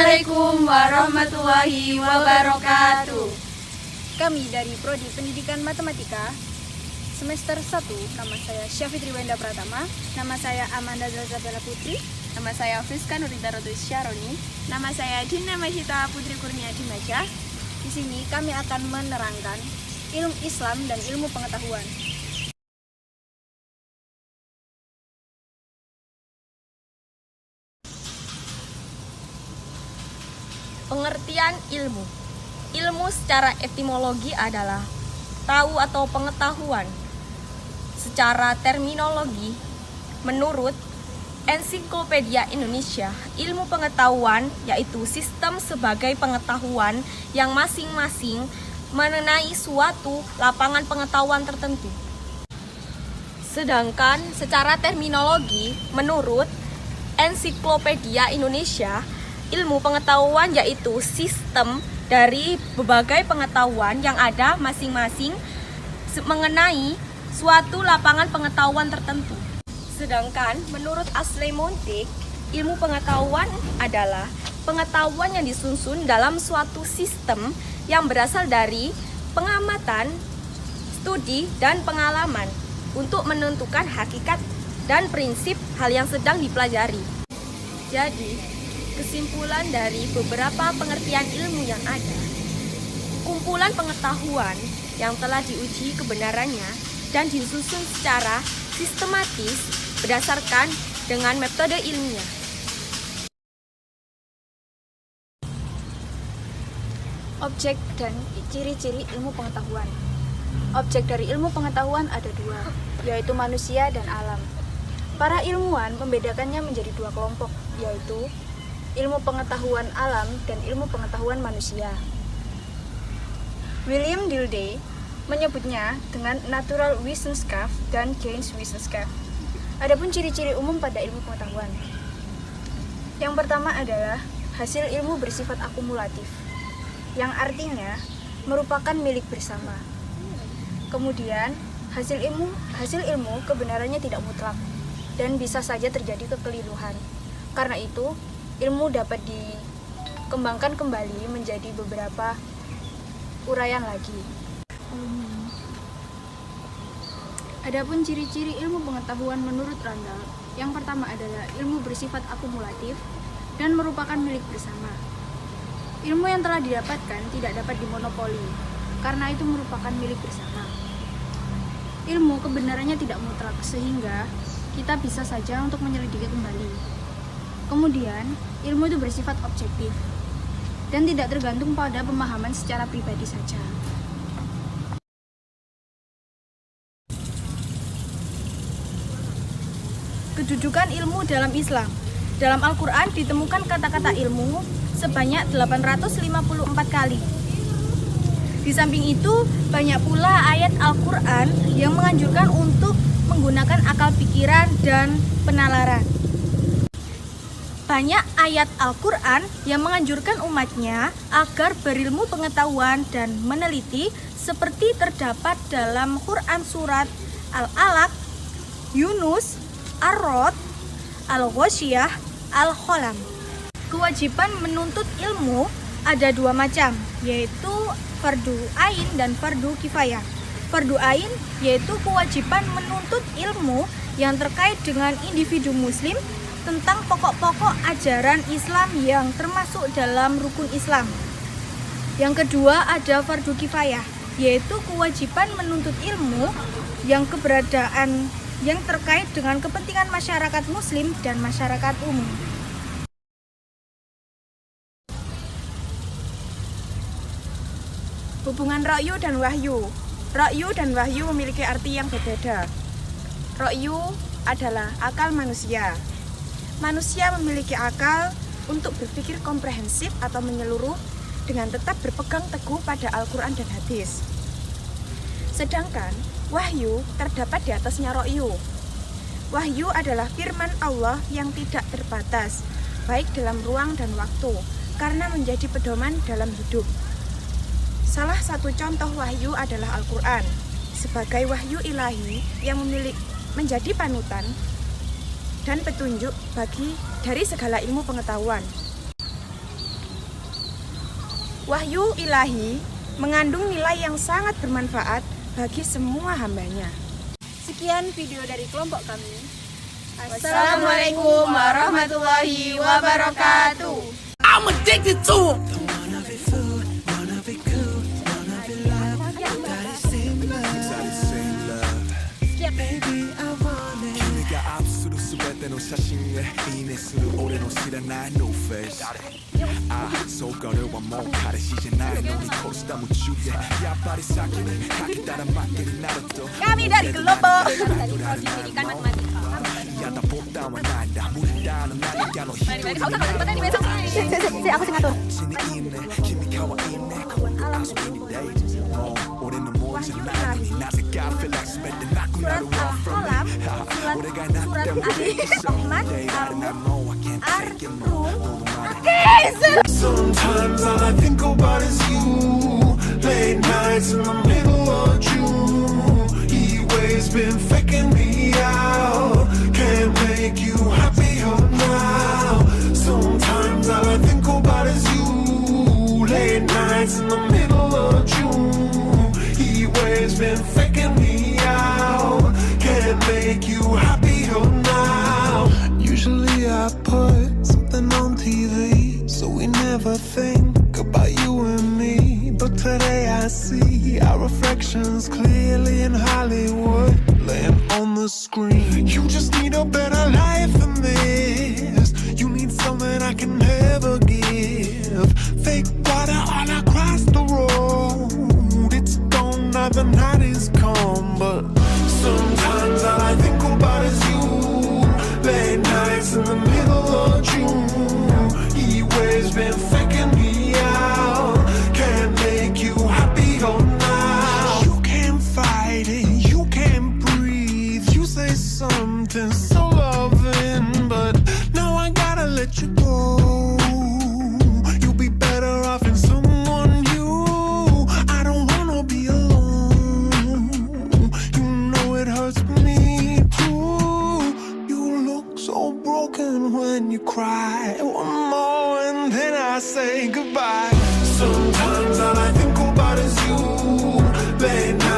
Assalamualaikum warahmatullahi wabarakatuh. Kami dari Prodi Pendidikan Matematika semester 1, nama saya Syafitri Wenda Pratama, nama saya Amanda Zazabela Putri, Nama saya Friska Nurita Rotus Syaroni. Nama saya Dinda Masita Putri Kurnia Dimaja. Di sini kami akan menerangkan ilmu Islam dan ilmu pengetahuan. Pengertian ilmu. Ilmu secara etimologi adalah tahu atau pengetahuan. Secara terminologi, menurut Ensiklopedia Indonesia, ilmu pengetahuan yaitu sistem sebagai pengetahuan yang masing-masing mengenai suatu lapangan pengetahuan tertentu. Sedangkan secara terminologi, menurut Ensiklopedia Indonesia, ilmu pengetahuan yaitu sistem dari berbagai pengetahuan yang ada masing-masing mengenai suatu lapangan pengetahuan tertentu. Sedangkan menurut Ashley Montague, ilmu pengetahuan adalah pengetahuan yang disusun dalam suatu sistem yang berasal dari pengamatan, studi, dan pengalaman untuk menentukan hakikat dan prinsip hal yang sedang dipelajari. Jadi, kesimpulan dari beberapa pengertian ilmu yang ada, kumpulan pengetahuan yang telah diuji kebenarannya dan disusun secara sistematis berdasarkan dengan metode ilmiah. Objek dan ciri-ciri ilmu pengetahuan. Objek dari ilmu pengetahuan ada dua, yaitu manusia dan alam. Para ilmuwan membedakannya menjadi dua kelompok, yaitu ilmu pengetahuan alam dan ilmu pengetahuan manusia. William Dilthey menyebutnya dengan natural Wissenschaft dan Geisteswissenschaft. Adapun ciri-ciri umum pada ilmu pengetahuan. Yang pertama adalah hasil ilmu bersifat akumulatif, yang artinya merupakan milik bersama. Kemudian, hasil ilmu kebenarannya tidak mutlak dan bisa saja terjadi kekeliruan. Karena itu, ilmu dapat dikembangkan kembali menjadi beberapa uraian lagi. Adapun ciri-ciri ilmu pengetahuan menurut Randall, yang pertama adalah ilmu bersifat akumulatif dan merupakan milik bersama. Ilmu yang telah didapatkan tidak dapat dimonopoli, karena itu merupakan milik bersama. Ilmu kebenarannya tidak mutlak, sehingga kita bisa saja untuk menyelidiki kembali. Kemudian, ilmu itu bersifat objektif dan tidak tergantung pada pemahaman secara pribadi saja. Kedudukan ilmu dalam Islam. Dalam Al-Quran ditemukan kata-kata ilmu sebanyak 854 kali. Di samping itu, banyak pula ayat Al-Quran yang menganjurkan untuk menggunakan akal pikiran dan penalaran. Banyak ayat Al-Quran yang menganjurkan umatnya agar berilmu pengetahuan dan meneliti seperti terdapat dalam Quran surat Al-Alaq, Yunus, Ar-Rod, Al-Ghoshiyah, Al-Qalam. Kewajiban menuntut ilmu ada dua macam, yaitu fardu ain dan fardu kifayah. Fardu ain yaitu kewajiban menuntut ilmu yang terkait dengan individu muslim tentang pokok-pokok ajaran Islam yang termasuk dalam rukun Islam. Yang kedua ada fardu kifayah, yaitu kewajiban menuntut ilmu yang terkait dengan kepentingan masyarakat muslim dan masyarakat umum. Hubungan ra'yu dan wahyu. Ra'yu dan wahyu memiliki arti yang berbeda. Ra'yu adalah akal manusia. Manusia memiliki akal untuk berpikir komprehensif atau menyeluruh dengan tetap berpegang teguh pada Al-Quran dan hadis. Sedangkan wahyu terdapat di atasnya ra'yu. Wahyu adalah firman Allah yang tidak terbatas, baik dalam ruang dan waktu, karena menjadi pedoman dalam hidup. Salah satu contoh wahyu adalah Al-Quran, sebagai wahyu ilahi yang menjadi panutan dan petunjuk dari segala ilmu pengetahuan. Wahyu ilahi mengandung nilai yang sangat bermanfaat bagi semua hambanya. Sekian video dari kelompok kami. Assalamualaikum warahmatullahi wabarakatuh. I'm addicted to 'em.君がアップするすべての写真へいいねする俺の知らない No face ああそうか俺はもう彼氏じゃないのに殺した夢中でやっぱり先にかけたら負けになると Kami dari kelompok Pendidikan matematika. やだボタンはないんだ無理だの何かの一人 Aku sing ngatur. 死にいいね君かわいいねこう遊びにデートもう俺のもんじゃないのになぜか feel like 全てなくなる Surat one from Al-Qalam, me 俺がなってもいいそう Ahmad, They gotta not know I can't take it no Sometimes all I think about is you. Late nights in the middle of June. He always been faking me out. Can't make you happier now. Sometimes all I think about is you. Late nights in the middle of June. He always been faking me out. Can't make you happier now. Usually I put something on TV, so we never think about you and me. But today I see our reflections clearly in Hollywood, laying on the screen. You just need a better life than this. You need something I can never give. Fake water all across the road. It's gone now, the night is come. But sometimes all I think about is you. Late nights in the middle of June. He always been faking me out. Can't make you happier now. You can't fight it, you can't breathe. You say something so loving, but now I gotta let you go. You'll be better off in someone new. I don't wanna be alone. You know it hurts me too. You look so broken when you cry. One more and then I say goodbye. Sometimes all I think about is you. Late night